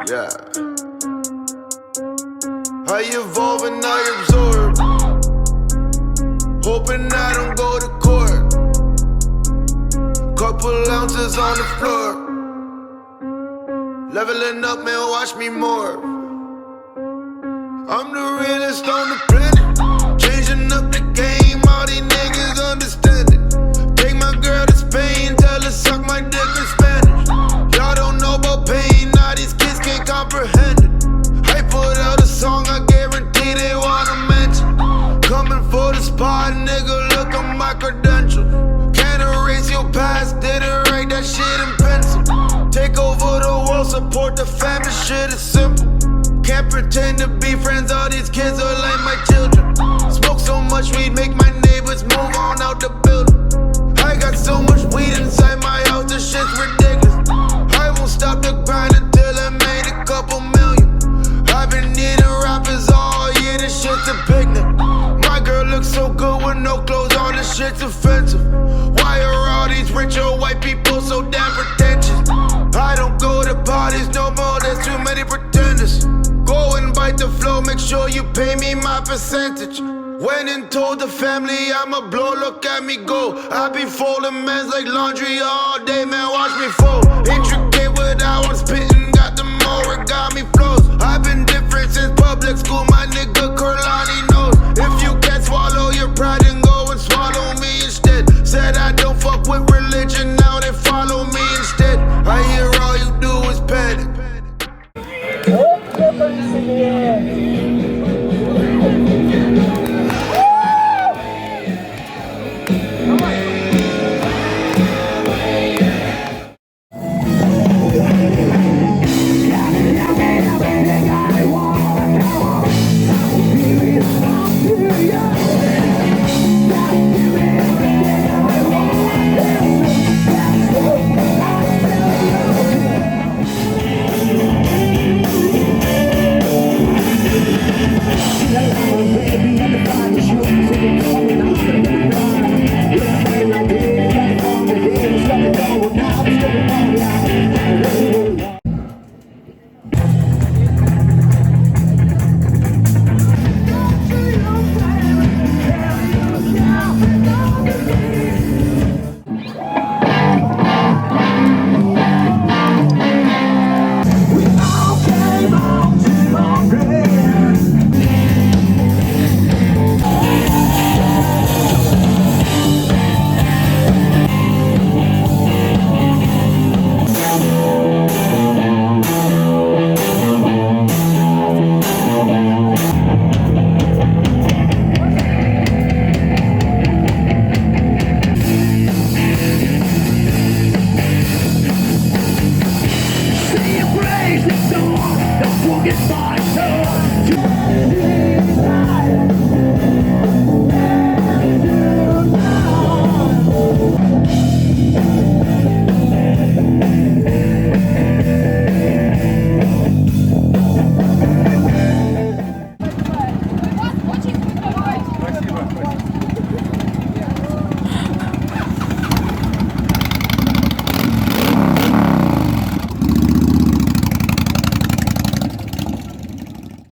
Yeah. I evolve and I absorb, hoping I don't go to court. Couple ounces on the floor, leveling up, man, watch me more. I'm the realest on the planet, changing up the game, all these niggas understand it. Take my girl to Spain, tell her suck my dick in Spanish. Y'all don't know about pain, now these kids can't comprehend it. I put out a song, I guarantee they wanna mention. Coming for the spot, nigga, look at my credentials. Can't erase your past, didn't write that shit in pencil. Take over the world, support the family, shit is simple. Can't pretend to be friends, all these kids are like my children. Smoke so much weed, make my neighbors move on out the building. I got so much weed inside my house, this shit's ridiculous. I won't stop the grind until I made a couple million. I've been eating rappers all year, this shit's a picnic. My girl looks so good with no clothes on, this shit's offensive. Why are all these rich old white people so damn pretentious? I don't go to parties no more, there's too many pretenders. Go and bite the flow, make sure you pay me my percentage. Went and told the family I'ma blow, look at me go. I be folding mans like laundry all day, man, watch me fold. Intricate with how I'm spitting, got the more origami flows. I've been different since public school, my nigga Curlani